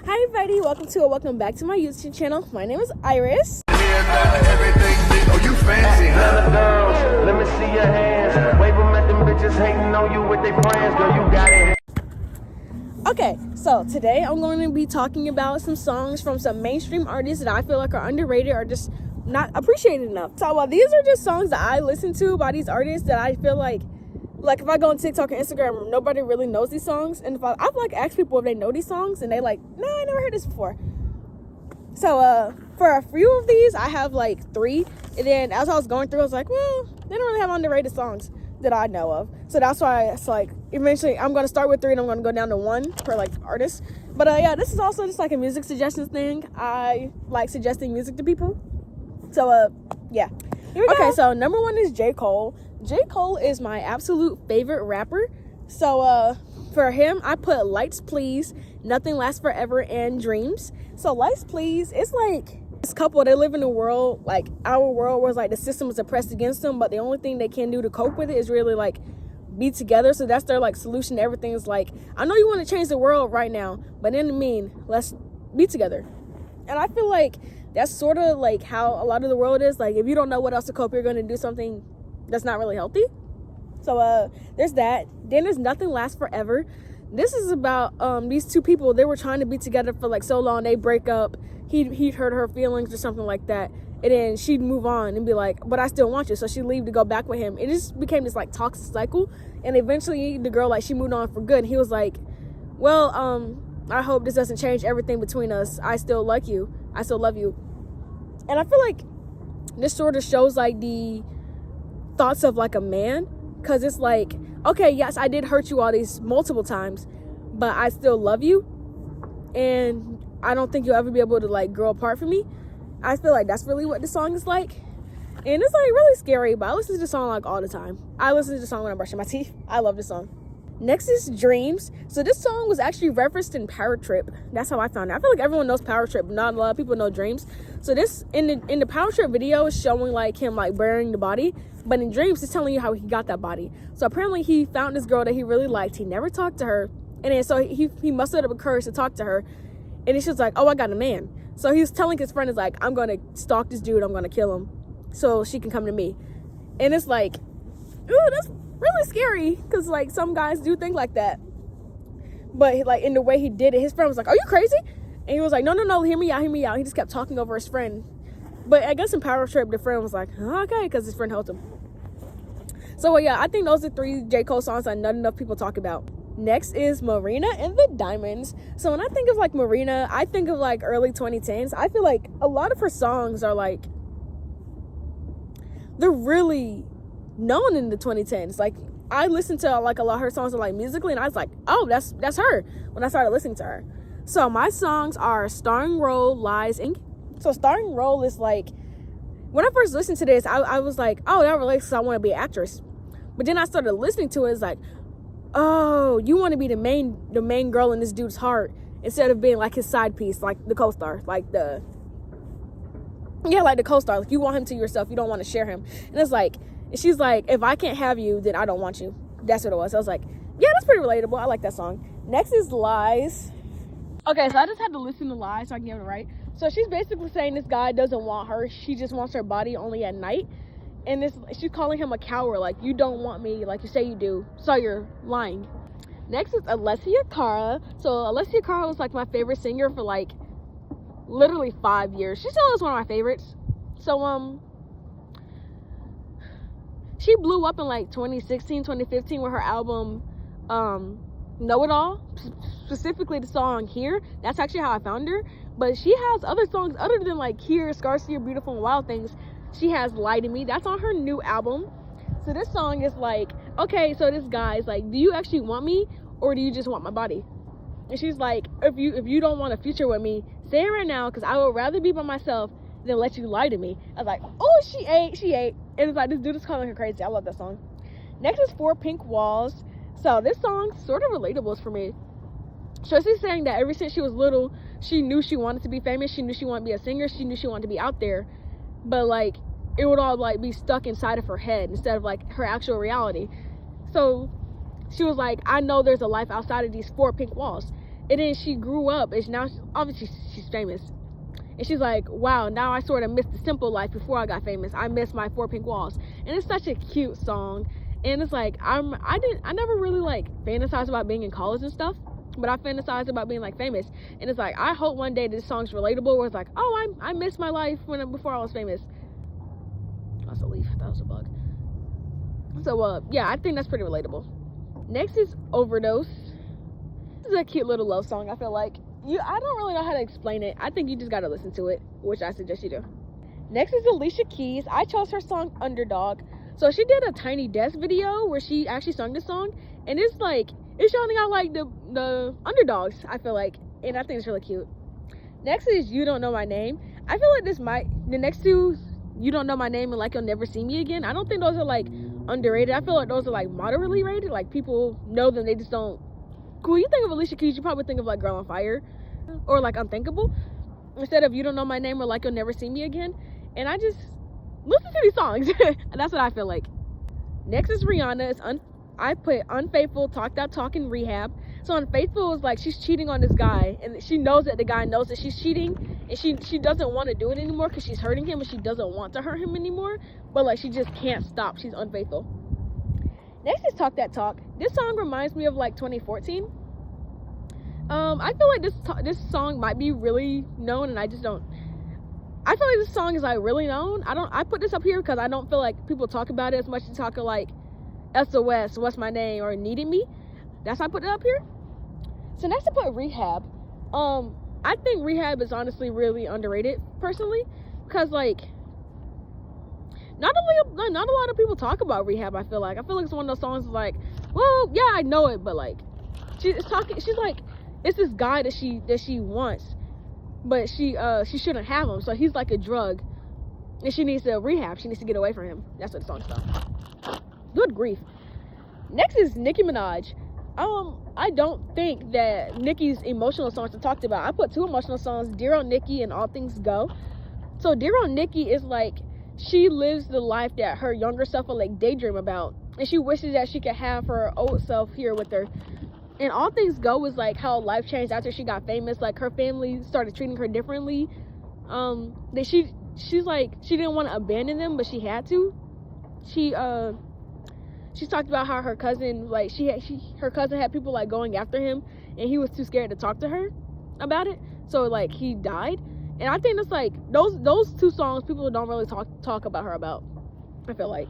Hi everybody, welcome back to my YouTube channel. My name is Iris. Oh, you fancy, huh? Let me see your hands. Wave them at them bitches hating on you with their friends. Girl, you got it. Okay, so today I'm going to be talking about some songs from some mainstream artists that I feel like are underrated or just not appreciated enough. So while these are just songs that I listen to by these artists that I feel like if I go on TikTok and Instagram, nobody really knows these songs. And if I've like asked people if they know these songs and they like, nah, I never heard this before. So for a few of these, I have like 3. And then as I was going through, I was like, well, they don't really have underrated songs that I know of. So that's why it's like, eventually I'm going to start with 3 and I'm going to go down to 1 per like artist. But yeah, this is also just like a music suggestions thing. I like suggesting music to people. So yeah. Here we go. Okay, so number 1 is J. Cole. J. Cole is my absolute favorite rapper. So for him, I put Lights Please, Nothing Lasts Forever, and Dreams. So Lights Please, it's like this couple, they live in a world, like our world, where it's like the system is oppressed against them, but the only thing they can do to cope with it is really like be together. So that's their like solution to everything. Is like, I know you want to change the world right now, but in the mean, let's be together. And I feel like that's sort of like how a lot of the world is. Like, if you don't know what else to cope, you're going to do something that's not really healthy. So there's that. Then there's Nothing Lasts Forever. This is about these 2 people. They were trying to be together for like so long. They break up. He'd hurt her feelings or something like that, and then she'd move on and be like, but I still want you. So she'd leave to go back with him. It just became this like toxic cycle, and eventually the girl, like, she moved on for good. And he was like, well, I hope this doesn't change everything between us. I still like you. I still love you. And I feel like this sort of shows like the thoughts of like a man, because it's like, okay, yes, I did hurt you all these multiple times, but I still love you, and I don't think you'll ever be able to like grow apart from me. I feel like that's really what the song is like, and it's like really scary, but I listen to the song like all the time. I listen to the song when I'm brushing my teeth. I love this song. Next is Dreams. So this song was actually referenced in Power Trip. That's how I found it. I feel like everyone knows Power Trip, but not a lot of people know Dreams. So this in the Power Trip video is showing like him like burying the body, but in Dreams it's telling you how he got that body. So apparently he found this girl that he really liked. He never talked to her, and then so he mustered up a courage to talk to her, and then she was like, oh, I got a man. So he's telling his friend, is like, I'm gonna stalk this dude, I'm gonna kill him so she can come to me. And it's like, ooh, that's really scary, because like some guys do think like that, but like in the way he did it, his friend was like, are you crazy? And he was like, no, hear me out. He just kept talking over his friend. But I guess in Power Trip, the friend was like, okay, because his friend helped him. So yeah, I think those are 3 J. Cole songs that not enough people talk about. Next is Marina and the Diamonds. So when I think of like Marina, I think of like early 2010s. I feel like a lot of her songs are like, they're really known in the 2010s. Like, I listened to like a lot of her songs like musically, and I was like, oh, that's her when I started listening to her. So my songs are Starring Role, Lies, and so Starring Role is like, when I first listened to this, I was like, oh, that relates because I want to be an actress. But then I started listening to it, it's like, oh, you want to be the main girl in this dude's heart instead of being like his side piece, like the co-star, like the co-star. Like, you want him to yourself, you don't want to share him. And it's like, she's like, if I can't have you, then I don't want you. That's what it was. I was like, yeah, that's pretty relatable. I like that song. Next is Lies. Okay, so I just had to listen to Lies so I can get it right. So she's basically saying this guy doesn't want her. She just wants her body only at night. And she's calling him a coward. Like, you don't want me like you say you do, so you're lying. Next is Alessia Cara. So Alessia Cara was like my favorite singer for like literally 5 years. She still is one of my favorites. So she blew up in like 2016, 2015 with her album Know It All, specifically the song Here. That's actually how I found her. But she has other songs other than like Here, Scarcity, Beautiful, and Wild Things. She has Lie to Me. That's on her new album. So this song is like, okay, so this guy's like, do you actually want me, or do you just want my body? And she's like, if you don't want a future with me, say it right now, because I would rather be by myself than let you lie to me. I was like, oh, she ate. And it's like, this dude is calling her crazy. I love that song. Next is 4 Pink Walls. So this song's sort of relatable for me. So she's saying that ever since she was little, she knew she wanted to be famous. She knew she wanted to be a singer. She knew she wanted to be out there. But like, it would all like be stuck inside of her head instead of like her actual reality. So she was like, I know there's a life outside of these 4 pink walls. And then she grew up, and now obviously she's famous. And she's like, wow, now I sort of missed the simple life before I got famous. I missed my 4 pink walls. And it's such a cute song. And it's like, I never really like fantasized about being in college and stuff, but I fantasized about being like famous. And it's like, I hope one day this song's relatable, where it's like, oh, I missed my life before I was famous. That's a leaf. That was a bug. So yeah, I think that's pretty relatable. Next is Overdose. This is a cute little love song. I feel like I don't really know how to explain it. I think you just gotta listen to it, which I suggest you do. Next is Alicia Keys. I chose her song Underdog. So she did a Tiny Desk video where she actually sung this song, and it's showing out like the underdogs, I feel like, and I think it's really cute. Next is You Don't Know My Name. I feel like the next two, You Don't Know My Name and Like You'll Never See Me Again, I don't think those are like underrated. I feel like those are like moderately rated. Like people know them, they just don't. Cool, you think of Alicia Keys, you probably think of like Girl on Fire or like Unthinkable instead of You Don't Know My Name or Like You'll Never See Me Again. And I just listen to these songs. And that's what I feel like. Next is Rihanna. I put Unfaithful, Talk That Talk, and Rehab. So Unfaithful is like she's cheating on this guy, and she knows that the guy knows that she's cheating, and she doesn't want to do it anymore because she's hurting him, and she doesn't want to hurt him anymore, but like she just can't stop. She's unfaithful. Next is Talk That Talk. This song reminds me of like 2014. I feel like this song might be really known, and I just don't. I feel like this song is like really known. I put this up here because I don't feel like people talk about it as much as talk like SOS, What's My Name, or Needed Me. That's why I put it up here. So next I put Rehab. I think Rehab is honestly really underrated personally, because like not a lot of people talk about Rehab. I feel like it's one of those songs like, well, yeah, I know it, but like she's like, it's this guy that she wants, but she shouldn't have him, so he's like a drug, and she needs to rehab. She needs to get away from him. That's what the song's about. Good grief. Next is Nicki Minaj. I don't think that Nicki's emotional songs are talked about. I put 2 emotional songs, Dear Old Nicki and All Things Go. So Dear Old Nicki is like, she lives the life that her younger self would like daydream about, and she wishes that she could have her old self here with her. And All Things Go is like how life changed after she got famous. Like her family started treating her differently. That she's like, she didn't want to abandon them, but she had to. She talked about how her cousin, like her cousin had people like going after him, and he was too scared to talk to her about it, so like he died. And I think that's like those 2 songs people don't really talk about her about, I feel like.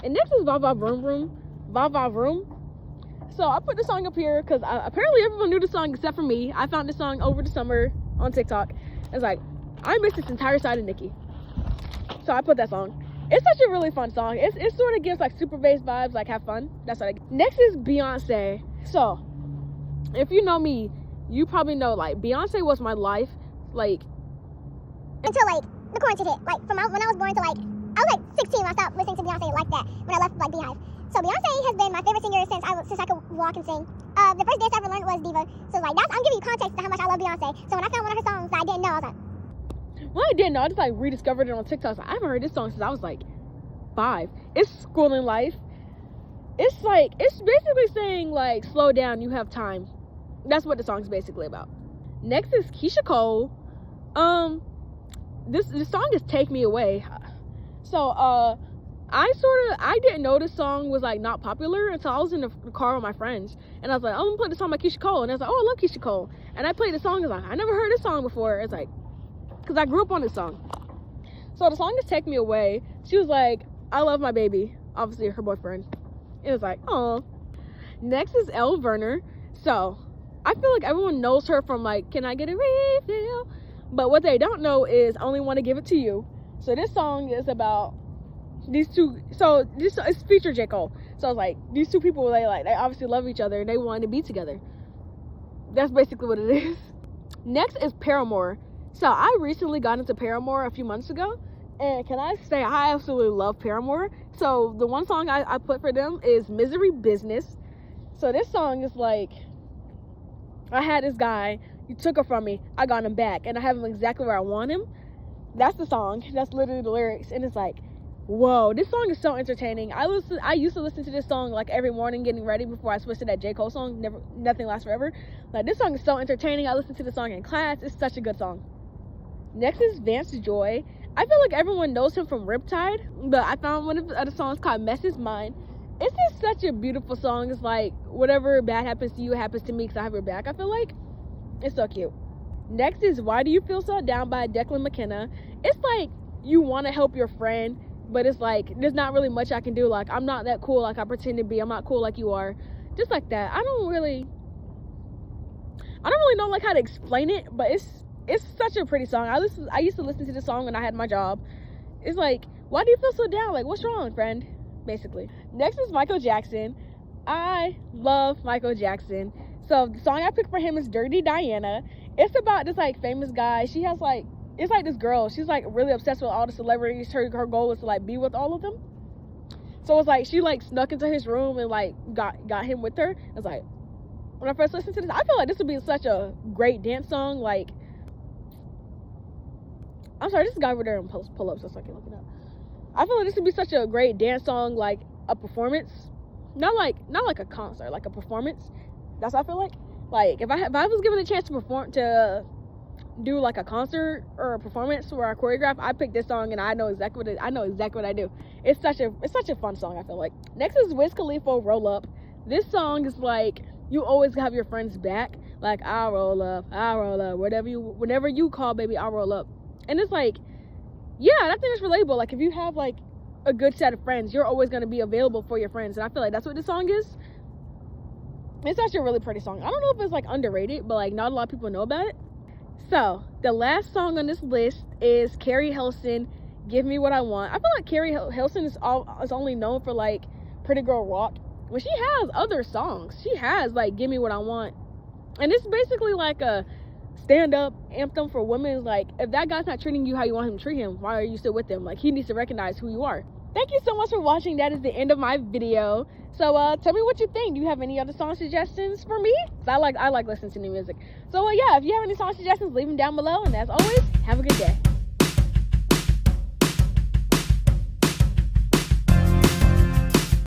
And next is Va Va Vroom Vroom. Va Va Vroom. So I put the song up here because apparently everyone knew the song except for me. I found the song over the summer on TikTok. It's like, I missed this entire side of Nicki, so I put that song. It's such a really fun song. It sort of gives like super bass vibes, like have fun. That's what I get. Next is Beyonce. So if you know me, you probably know like Beyonce was my life, like until like the quarantine hit. Like from when I was born to like I was like 16 when I stopped listening to Beyonce like that, when I left like Beehive. So Beyonce has been my favorite singer since I could walk and sing. The first dance I ever learned was Diva. So like I'm giving you context to how much I love Beyonce. So when I found one of her songs that I didn't know, I was like, well, I didn't know. I just like rediscovered it on TikTok. So I haven't heard this song since I was like 5. It's Schooling Life. It's basically saying like, slow down, you have time. That's what the song's basically about. Next is Keisha Cole. This song is Take Me Away. So I didn't know this song was like not popular until I was in the car with my friends, and I was like, I'm gonna play this song by Keisha Cole, and I was like, oh, I love Keisha Cole, and I played the song. I was like, I never heard this song before. It's like, because I grew up on this song. So the song is Take Me Away. She was like, I love my baby, obviously her boyfriend. It was like, oh. Next is Elle Verner. So I feel like everyone knows her from like, Can I Get a Refill? But what they don't know is Only Want to Give It to You. So this song is about these 2. So this is featured J. Cole. So it's like these 2 people, they obviously love each other and they wanted to be together. That's basically what it is. Next is Paramore. So I recently got into Paramore a few months ago, and can I say I absolutely love Paramore. So the one song I put for them is Misery Business. So this song is like, I had this guy, you took her from me, I got him back, and I have him exactly where I want him. That's the song. That's literally the lyrics. And it's like, whoa, this song is so entertaining. I used to listen to this song like every morning getting ready before I switched to that J. Cole song, Nothing Lasts Forever. Like, this song is so entertaining. I listen to the song in class. It's such a good song. Next is Vance Joy. I feel like everyone knows him from Riptide, but I found one of the other songs called Mess Is Mine. It's just such a beautiful song. It's like, whatever bad happens to you, it happens to me because I have your back, I feel like. It's so cute. Next is Why Do You Feel So Down by Declan McKenna. It's like, you want to help your friend, but it's like, there's not really much I can do. Like, I'm not that cool like I pretend to be. I'm not cool like you are. Just like that. I don't really know like how to explain it, but it's such a pretty song. I used to listen to this song when I had my job. It's like, why do you feel so down? Like, what's wrong, friend? Basically. Next is Michael Jackson. I love Michael Jackson. So the song I picked for him is Dirty Diana. It's about this like famous guy. She has like, it's like this girl. She's like really obsessed with all the celebrities. Her goal is to like be with all of them. So it's like she like snuck into his room and like got him with her. It's like, when I first listened to this, I feel like this would be such a great dance song. Like, I'm sorry, this guy over there in pull-ups, that's like you're looking up. I feel like this would be such a great dance song, like a performance. Not like a concert, like a performance. That's what I feel like. Like, if I was given a chance to do like a concert or a performance where I choreograph, I pick this song and I know exactly what I do. It's such a fun song, I feel like. Next is Wiz Khalifa, Roll Up. This song is like, you always have your friends back. Like, I'll roll up, whenever you call, baby, I'll roll up. And it's like, yeah, I think it's relatable. Like, if you have like a good set of friends, you're always going to be available for your friends. And I feel like that's what this song is. It's actually a really pretty song. I don't know if it's like underrated, but like not a lot of people know about it. So the last song on this list is Carrie Hilson, Give Me What I Want. I feel like Carrie Hilson is only known for like Pretty Girl Rock. When she has other songs, she has like Give Me What I Want. And it's basically like a stand-up anthem for women. Like, if that guy's not treating you how you want him to treat him, why are you still with him? Like, he needs to recognize who you are. Thank you so much for watching. That is the end of my video. So tell me what you think. Do you have any other song suggestions for me? I like listening to new music. So yeah, if you have any song suggestions, leave them down below. And as always, have a good day.